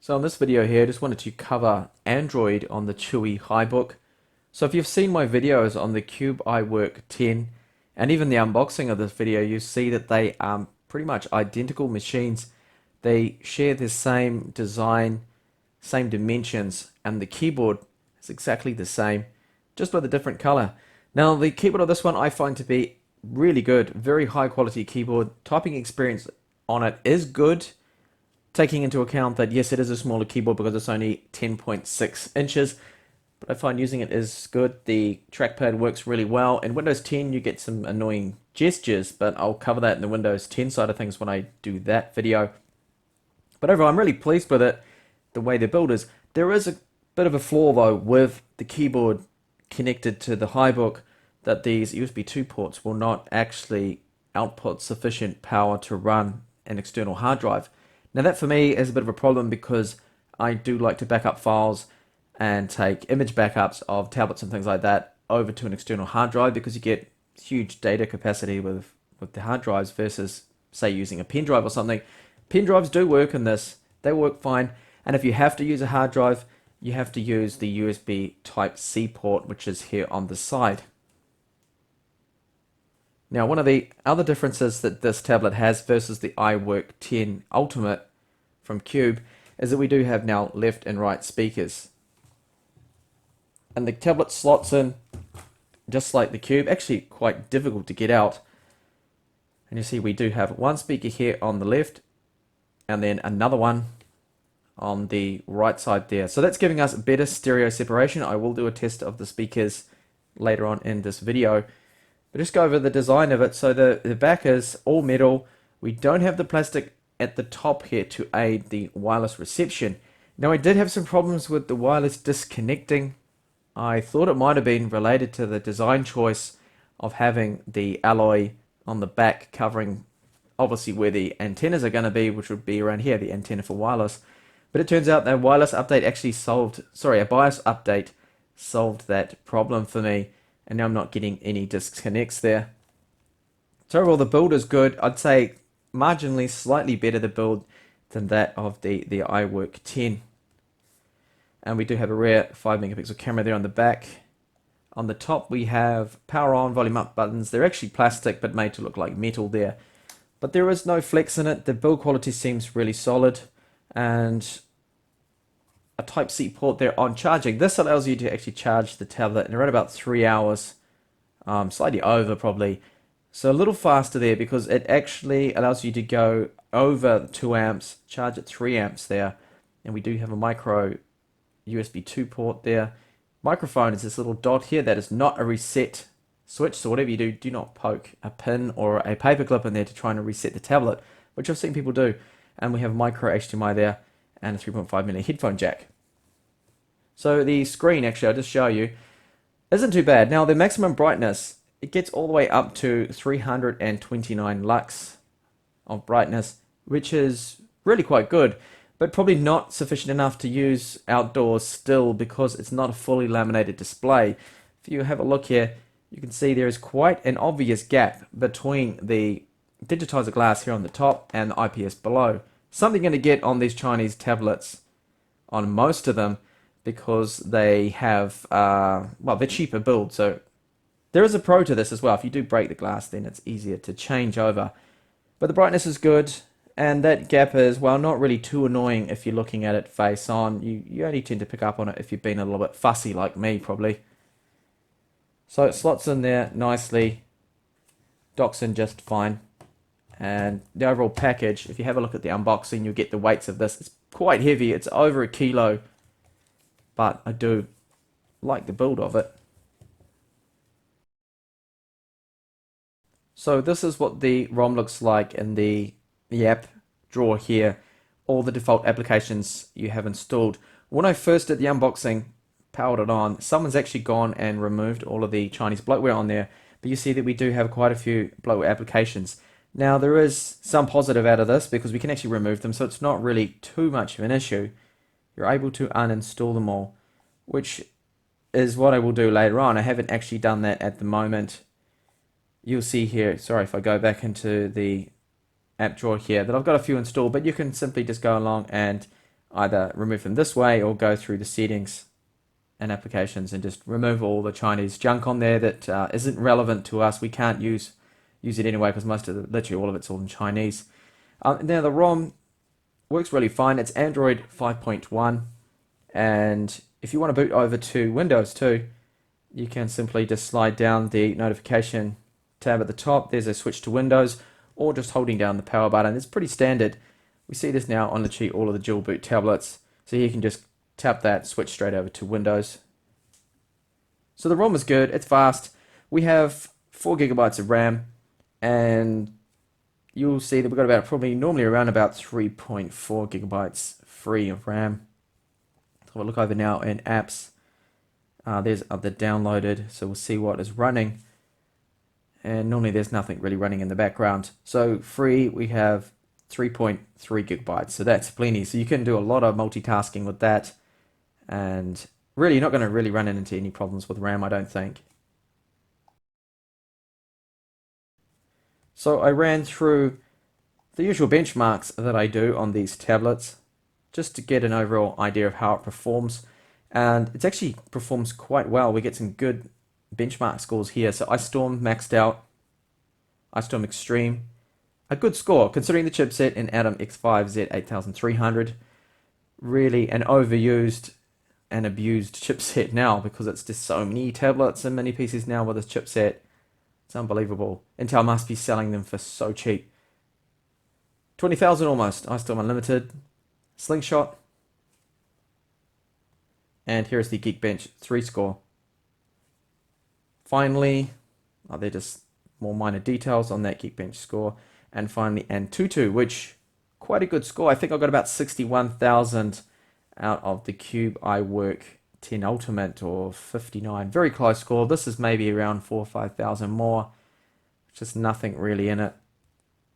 So in this video here, I just wanted to cover Android on the Chewy HiBook. So if you've seen my videos on the Cube iWork 10 and even the unboxing of this video, you see that they are pretty much identical machines. They share the same design, same dimensions, and the keyboard is exactly the same, just with a different color. Now the keyboard of this one I find to be really good, very high quality keyboard. Typing experience on it is good, taking into account that yes, it is a smaller keyboard because it's only 10.6 inches, but I find using it is good. The trackpad works really well. In Windows 10 you get some annoying gestures, but I'll cover that in the Windows 10 side of things when I do that video. But overall I'm really pleased with it, the way the build is. There is a bit of a flaw though with the keyboard connected to the HiBook, that these USB 2 ports will not actually output sufficient power to run an external hard drive. Now that for me is a bit of a problem because I do like to back up files and take image backups of tablets and things like that over to an external hard drive, because you get huge data capacity with the hard drives versus say using a pen drive or something. Pen drives do work in this, they work fine, and if you have to use a hard drive, you have to use the USB Type-C port, which is here on the side. Now, one of the other differences that this tablet has versus the iWork 10 Ultimate from Cube is that we do have now left and right speakers. And the tablet slots in just like the Cube, actually quite difficult to get out. And you see we do have one speaker here on the left and then another one on the right side there. So that's giving us better stereo separation. I will do a test of the speakers later on in this video. But just go over the design of it. So the back is all metal. We don't have the plastic at the top here to aid the wireless reception. Now I did have some problems with the wireless disconnecting. I thought it might have been related to the design choice of having the alloy on the back covering obviously where the antennas are going to be, which would be around here, the antenna for wireless. But it turns out that a BIOS update solved that problem for me. And now I'm not getting any disconnects there. So overall the build is good. I'd say marginally slightly better the build than that of the iWork 10. And we do have a rear 5 megapixel camera there on the back. On the top we have power on, volume up buttons. They're actually plastic but made to look like metal there. But there is no flex in it. The build quality seems really solid. And a Type-C port there on charging. This allows you to actually charge the tablet in around about 3 hours, slightly over probably. So a little faster there because it actually allows you to go over 2 amps, charge at 3 amps there. And we do have a micro USB 2 port there. Microphone is this little dot here that is not a reset switch. So whatever you do, do not poke a pin or a paper clip in there to try and reset the tablet, which I've seen people do. And we have micro HDMI there and a 3.5mm headphone jack. So the screen, actually, I'll just show you, isn't too bad. Now the maximum brightness, it gets all the way up to 329 lux of brightness, which is really quite good, but probably not sufficient enough to use outdoors still because it's not a fully laminated display. If you have a look here, you can see there is quite an obvious gap between the digitizer glass here on the top and the IPS below. Something you're going to get on these Chinese tablets, on most of them, because they have, well, they're cheaper build. So there is a pro to this as well. If you do break the glass, then it's easier to change over. But the brightness is good, and that gap is, well, not really too annoying if you're looking at it face on. You only tend to pick up on it if you've been a little bit fussy like me, probably. So it slots in there nicely, docks in just fine. And the overall package, if you have a look at the unboxing, you'll get the weights of this. It's quite heavy, it's over 1 kilo, but I do like the build of it. So this is what the ROM looks like in the app drawer here, all the default applications you have installed. When I first did the unboxing, powered it on, someone's actually gone and removed all of the Chinese bloatware on there, but you see that we do have quite a few bloatware applications. Now there is some positive out of this because we can actually remove them, so it's not really too much of an issue. You're able to uninstall them all, which is what I will do later on. I haven't actually done that at the moment. You'll see here, sorry if I go back into the app drawer here, that I've got a few installed, but you can simply just go along and either remove them this way or go through the settings and applications and just remove all the Chinese junk on there that isn't relevant to us. We can't use it anyway because literally all of it's all in Chinese. Now the ROM works really fine. It's Android 5.1, and if you want to boot over to Windows too, you can simply just slide down the notification tab at the top. There's a switch to Windows, or just holding down the power button. It's pretty standard. We see this now on literally all of the dual boot tablets. So you can just tap that, switch straight over to Windows. So the ROM is good, it's fast. We have 4 gigabytes of RAM, and you'll see that we've got about probably normally around about 3.4 gigabytes free of RAM. So we'll look over now in apps. There's other downloaded, so we'll see what is running. And normally there's nothing really running in the background. So free, we have 3.3 gigabytes, so that's plenty. So you can do a lot of multitasking with that, and really you're not going to really run into any problems with RAM, I don't think. So I ran through the usual benchmarks that I do on these tablets just to get an overall idea of how it performs, and it actually performs quite well. We get some good benchmark scores here. So Ice Storm maxed out, Ice Storm Extreme, a good score considering the chipset in Atom X5Z8300. Really an overused and abused chipset now because it's just so many tablets and many PCs now with this chipset. It's unbelievable. Intel must be selling them for so cheap. 20,000 almost. Ice Storm Unlimited, Slingshot, and here's the Geekbench 3 score. Finally, they're just more minor details on that Geekbench score. And finally, Antutu, which quite a good score. I think I got about 61,000 out of the Cube iWork 10 Ultimate, or 59. Very close score. This is maybe around 4,000 or 5,000 more. Just nothing really in it.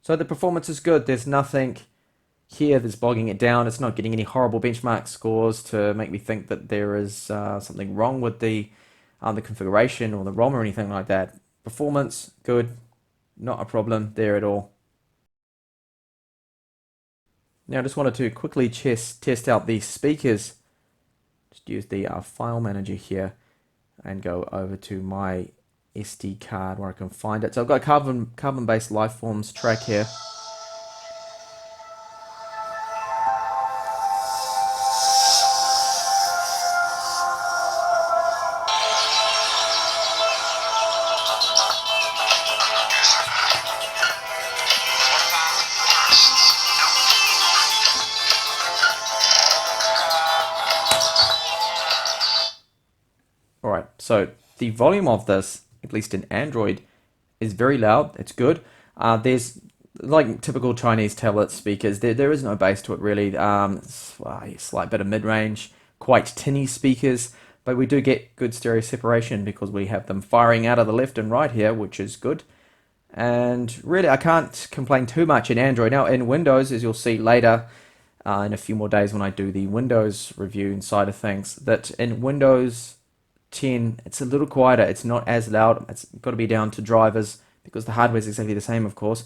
So the performance is good. There's nothing here that's bogging it down. It's not getting any horrible benchmark scores to make me think that there is something wrong with the configuration or the ROM or anything like that. Performance, good. Not a problem there at all. Now I just wanted to quickly test out the speakers. Just use the file manager here and go over to my SD card where I can find it. So I've got a carbon-based Lifeforms track here. Alright, so the volume of this, at least in Android, is very loud. It's good. There's, like typical Chinese tablet speakers, there is no bass to it really. A slight bit of mid-range, quite tinny speakers, but we do get good stereo separation because we have them firing out of the left and right here, which is good. And really, I can't complain too much in Android. Now, in Windows, as you'll see later, in a few more days when I do the Windows review inside of things, that in Windows 10, it's a little quieter. It's not as loud. It's got to be down to drivers because the hardware is exactly the same, of course.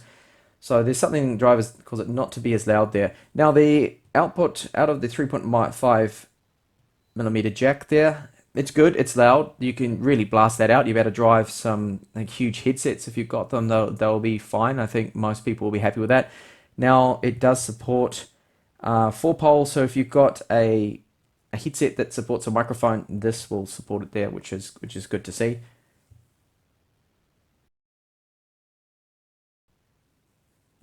So there's something drivers cause it not to be as loud there. Now the output out of the 3.5mm jack there, it's good. It's loud. You can really blast that out. You better drive some huge headsets if you've got them. They'll be fine. I think most people will be happy with that. Now it does support 4-pole. So if you've got a headset that supports a microphone, this will support it there, which is good to see.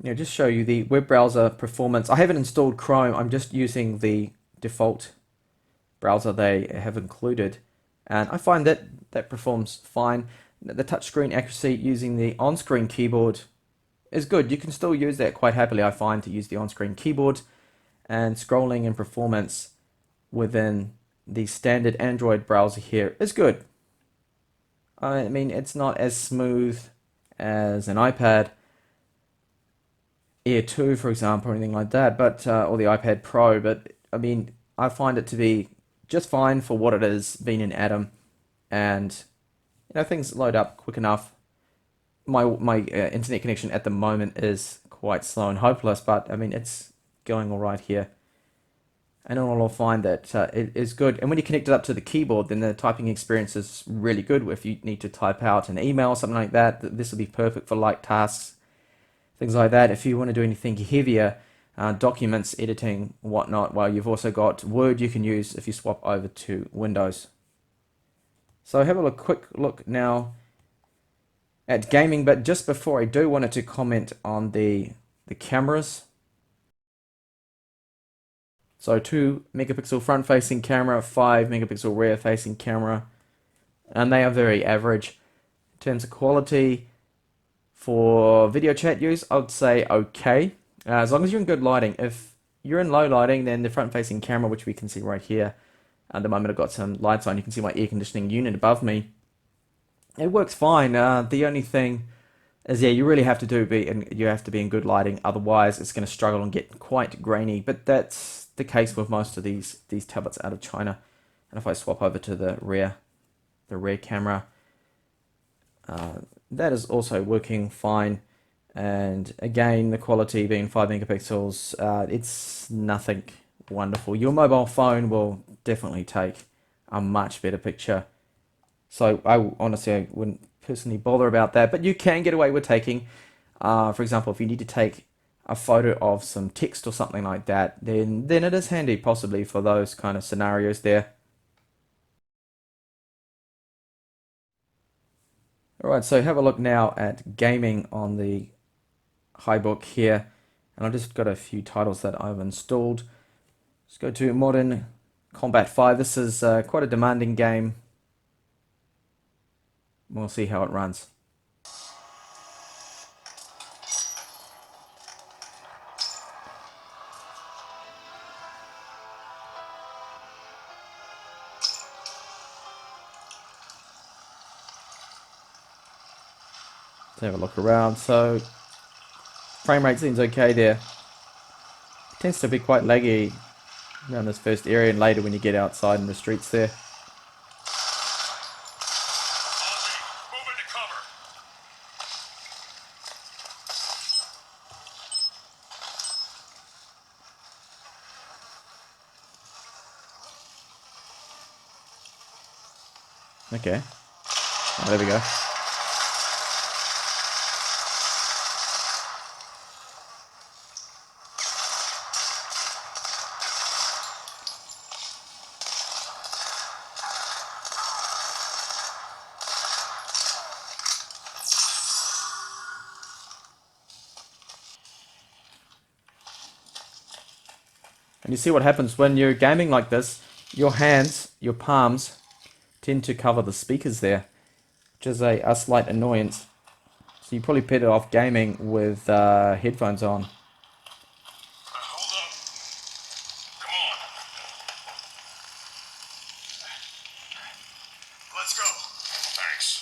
Now just show you the web browser performance. I haven't installed Chrome. I'm just using the default browser they have included, and I find that performs fine. The touchscreen accuracy using the on-screen keyboard is good. You can still use that quite happily, I find, to use the on-screen keyboard, and scrolling and performance within the standard Android browser here is good. I mean, it's not as smooth as an iPad Air 2, for example, or anything like that, but or the iPad Pro, but I mean, I find it to be just fine for what it is, being in Atom, and things load up quick enough. My internet connection at the moment is quite slow and hopeless, but I mean, it's going all right here. and then I'll find that it is good. And when you connect it up to the keyboard, then the typing experience is really good. If you need to type out an email or something like that, this will be perfect for light tasks, things like that. If you want to do anything heavier, documents, editing, whatnot, well, you've also got Word you can use if you swap over to Windows. So have a quick look now at gaming, but just before I do, wanted to comment on the cameras. So 2 megapixel front facing camera, 5 megapixel rear facing camera, and they are very average. In terms of quality, for video chat use, I would say okay, as long as you're in good lighting. If you're in low lighting, then the front facing camera, which we can see right here, at the moment I've got some lights on, you can see my air conditioning unit above me. It works fine. The only thing is, yeah, you really have to be in good lighting, otherwise it's going to struggle and get quite grainy. But that's the case with most of these tablets out of China. And if I swap over to the rear camera, that is also working fine. And again, the quality being 5 megapixels, it's nothing wonderful. Your mobile phone will definitely take a much better picture. So honestly, I wouldn't personally bother about that, but you can get away with taking, for example, if you need to take a photo of some text or something like that, then it is handy possibly for those kind of scenarios there. Alright, so have a look now at gaming on the HiBook here, and I've just got a few titles that I've installed. Let's go to Modern Combat 5. This is quite a demanding game. We'll see how it runs. Let's have a look around. So frame rate seems okay there. It tends to be quite laggy around this first area, and later when you get outside in the streets there. Okay. Oh, there we go. And you see what happens when you're gaming like this, your hands, your palms, tend to cover the speakers there, which is a slight annoyance. So you probably better off gaming with headphones on. Hold up. Come on. Let's go. Thanks.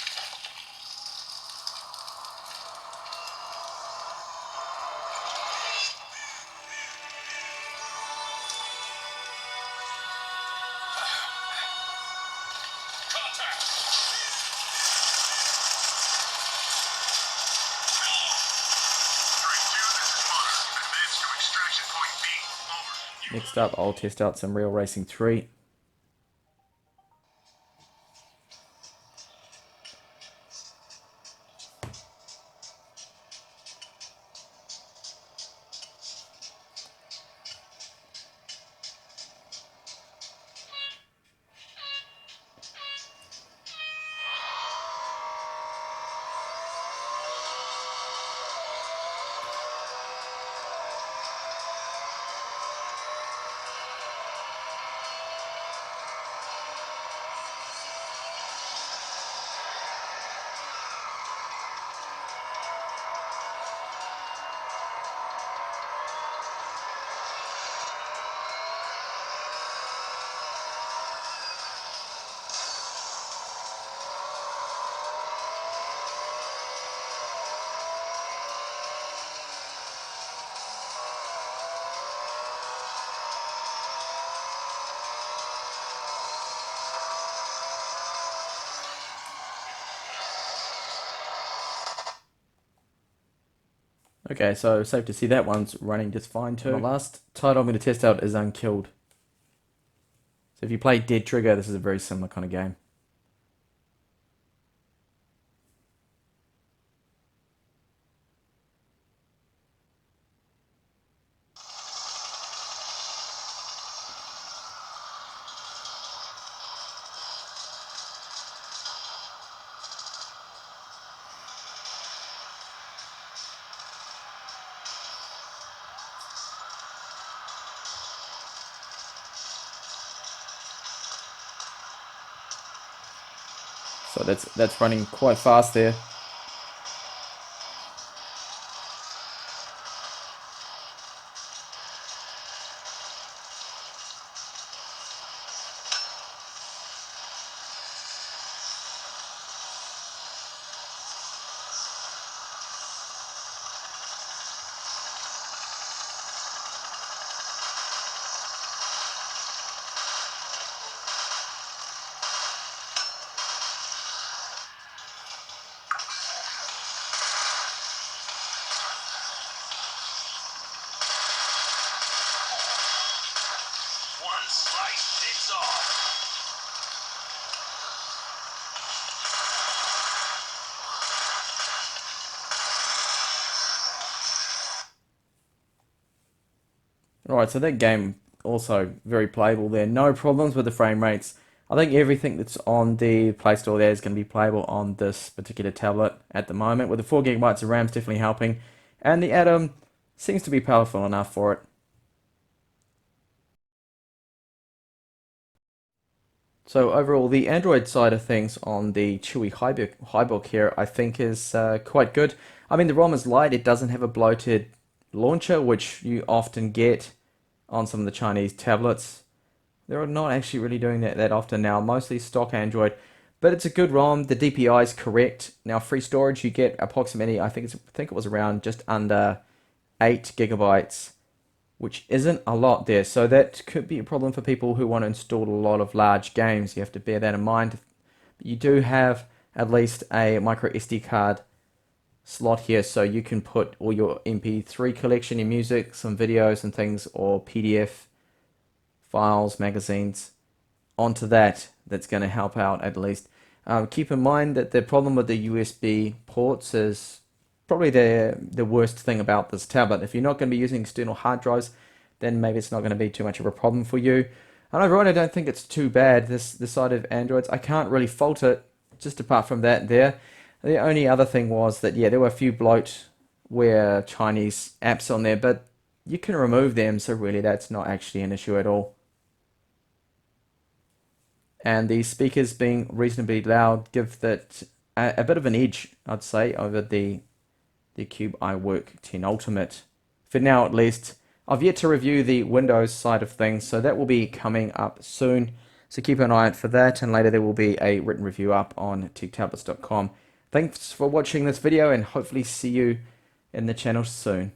Contact. 3-2, this is Monarch. Advance to extraction point B. Over. Next up, I'll test out some Real Racing 3. Okay, so safe to see that one's running just fine too. The last title I'm going to test out is Unkilled. So if you play Dead Trigger, this is a very similar kind of game. So that's running quite fast there. One slice fits all. Alright, so that game also very playable there. No problems with the frame rates. I think everything that's on the Play Store there is going to be playable on this particular tablet at the moment. With the 4 gigabytes of RAM, is definitely helping. And the Atom seems to be powerful enough for it. So overall, the Android side of things on the Chewy Highbook here, I think is quite good. I mean, the ROM is light. It doesn't have a bloated launcher, which you often get on some of the Chinese tablets. They're not actually really doing that often now, mostly stock Android. But it's a good ROM. The DPI is correct. Now, free storage, you get approximately, I think it was around just under 8 gigabytes, which isn't a lot there. So that could be a problem for people who want to install a lot of large games. You have to bear that in mind. You do have at least a micro SD card slot here, so you can put all your MP3 collection, your music, some videos and things, or PDF files, magazines onto that. That's going to help out at least. Keep in mind that the problem with the USB ports is probably the worst thing about this tablet. If you're not going to be using external hard drives, then maybe it's not going to be too much of a problem for you. And overall, I don't think it's too bad, this side of Androids. I can't really fault it, just apart from that there. The only other thing was that, yeah, there were a few bloatware Chinese apps on there, but you can remove them, so really that's not actually an issue at all. And the speakers being reasonably loud give that a bit of an edge, I'd say, over the Cube iWork 10 Ultimate. For now, at least. I've yet to review the Windows side of things, so that will be coming up soon. So keep an eye out for that, and later there will be a written review up on TechTablets.com. Thanks for watching this video, and hopefully see you in the channel soon.